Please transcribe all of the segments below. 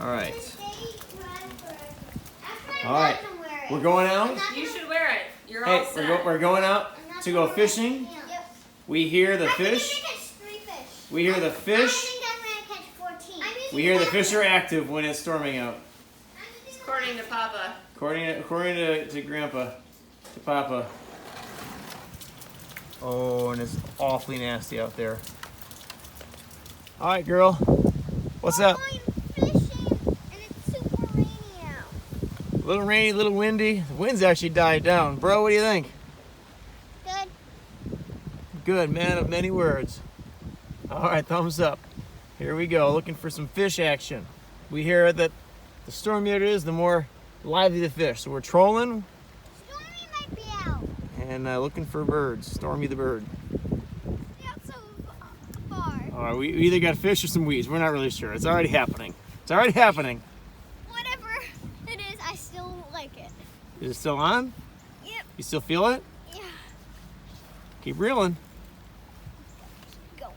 All right. All right. We're going out. You should wear it. You're all set. Hey, we're going out to go fishing. Yep. We hear the fish. We hear the fish. We hear the fish are active when it's storming out. According to Papa. According to Grandpa, to Papa. Oh, and it's awfully nasty out there. All right, girl. What's up? I'm fishing, and it's super rainy out. A little rainy, a little windy. The wind's actually died down. Bro, what do you think? Good. Good, man of many words. All right, thumbs up. Here we go, looking for some fish action. We hear that the stormier it is, the more lively the fish. So we're trolling. Stormy might be out. And looking for birds. Stormy the bird. Not so far. All right, we either got fish or some weeds. We're not really sure. It's already happening. It's already happening. Whatever it is, I still like it. Is it still on? Yep. You still feel it? Yeah. Keep reeling. Going.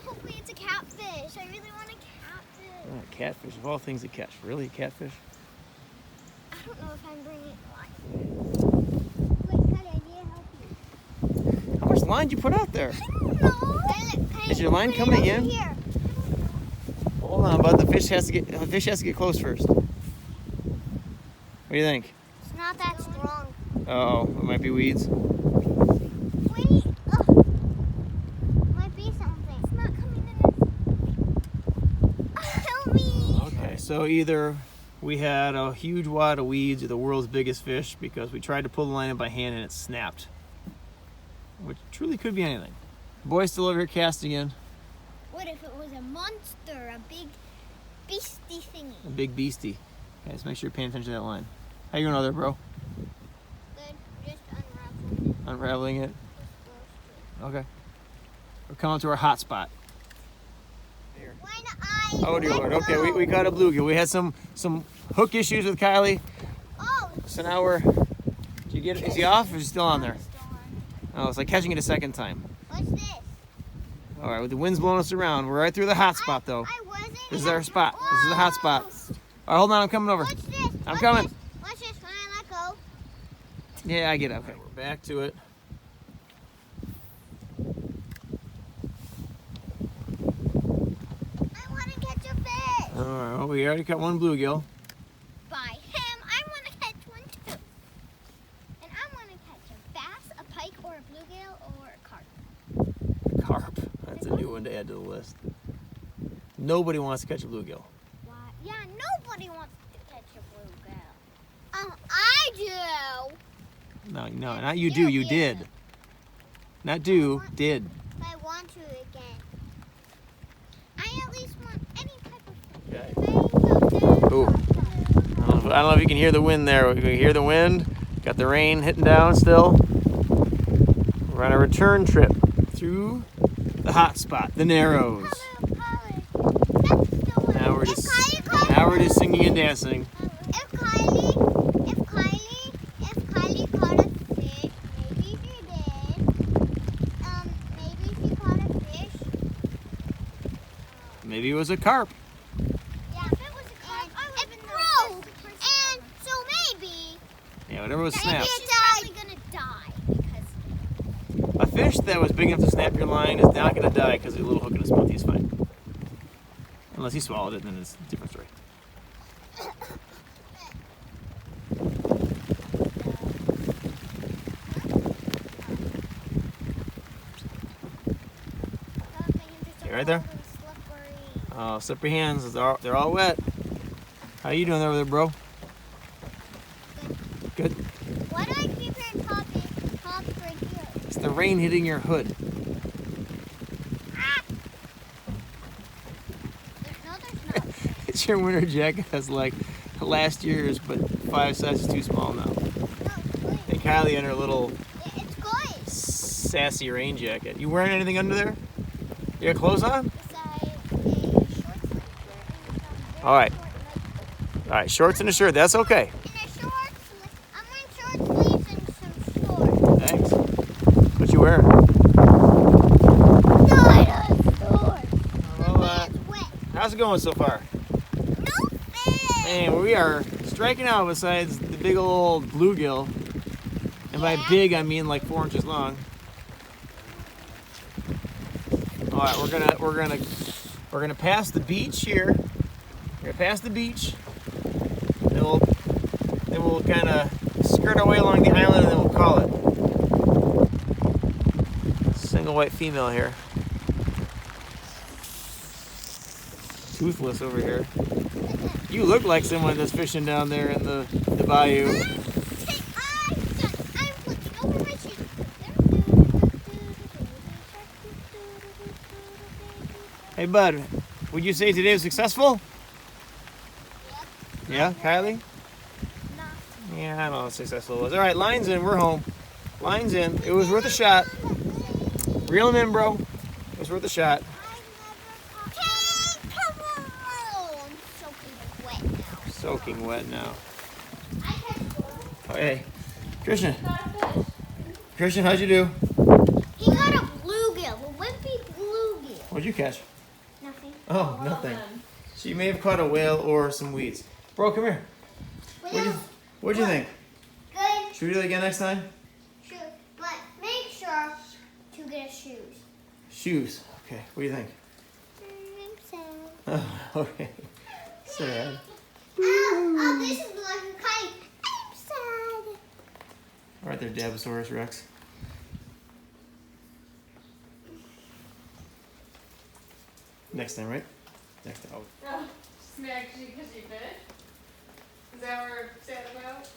Hopefully it's a catfish. I really want a catfish. Oh, catfish, of all things to catch. Really, a catfish? I don't know if I'm bringing line. Wait, Kylie, I need to help you. How much line did you put out there? I don't know. Is your line coming in? Here. Hold on, bud. The fish has to get close first. What do you think? It's not that strong. Oh, it might be weeds. Wait. Ugh. Might be something. It's not coming in. Help me. Okay, so either we had a huge wad of weeds or the world's biggest fish because we tried to pull the line in by hand and it snapped. Which truly could be anything. The boy's still over here casting in. What if it was a monster, a big beastie thingy? A big beastie. Okay, just make sure you're paying attention to that line. How you doing out there, bro? Good. Just unraveling it. Unraveling it? Just close Okay. We're coming to our hot spot. to it. When I Oh dear let Lord. Okay, go- we caught a bluegill. We had some hook issues with Kylie. Oh. So now we're... Did you get it? Is he off or is he still on there? Still on. Oh, it's like catching it a second time. What's this? All right, with the wind's blowing us around. We're right through the hot spot though. I wasn't. This is our spot. This is the hot spot. All right, hold on. I'm coming over. What's this? I'm What's coming. This? What's this? When I let go? Yeah, I get it. Okay, we're back to it. I want to catch a fish. All right, well, we already caught one bluegill. By him, I want to catch one too. And I want to catch a bass, a pike, or a bluegill, or a carp. Carp. That's a new one to add to the list. Nobody wants to catch a bluegill. Why? Yeah, nobody wants to catch a bluegill. I do. No, not you do. You did. Not do. Did. I want to again. I at least want any type of Okay. Ooh. I don't know if you can hear the wind there. We can hear the wind. Got the rain hitting down still. We're on a return trip through the hot spot, the Narrows. Now we're just singing and dancing. If Kylie caught a fish, maybe she did. Maybe she caught a fish. Maybe it was a carp. Yeah, if it was a carp, it broke. And so maybe Yeah, whatever was maybe snapped. it's probably gonna die because A fish that was big enough to snap your line is not going to die because of a little hook in his mouth. He's fine. Unless he swallowed it, then it's a different story. Okay, right there. Oh, slippery hands. They're all wet. How you doing over there, bro? Good. Why do I keep hearing pop right here? It's the rain hitting your hood. Ah! No, there's not. It's your winter jacket that's like last year's, but 5 sizes too small now. No, it's good. And Kylie in her little It's good. sassy rain jacket. You wearing anything under there? You got clothes on? Besides a short sleeve. All right. All right, shorts and a shirt. That's okay. And a short sleeve. I'm wearing short sleeves and some shorts. Thanks. What you wearing? Not a short. Well, It's wet. How's it going so far? No fish. Man, we are striking out besides the big old bluegill. And by big, I mean like 4 inches long. All right, we're gonna pass the beach here. We're gonna pass the beach. Then we'll kind of skirt our way along the island, and then we'll call it. Single white female here. Toothless over here. You look like someone that's fishing down there in the bayou. I'm flipping over my shoes. Hey, bud, would you say today was successful? Yeah, Kylie? Yeah, I don't know how successful it was. All right, line's in. We're home. Line's in. It was worth a shot. Reel him in, bro. It was worth a shot. Soaking wet now. Oh, hey, Christian. Christian, how'd you do? He got a bluegill, a wimpy bluegill. What'd you catch? Nothing. Oh, nothing. She may have caught a whale or some weeds. Bro, come here. What'd you think? Good. Should we do it again next time? Sure, but make sure to get shoes. Shoes. Okay, what do you think? Oh, okay. Sad. Oh, this is like a kite. I'm sad. All right there, Dabosaurus Rex. Next time, right? Next time. Oh, smacked you because you bit? Is that what we're sad about?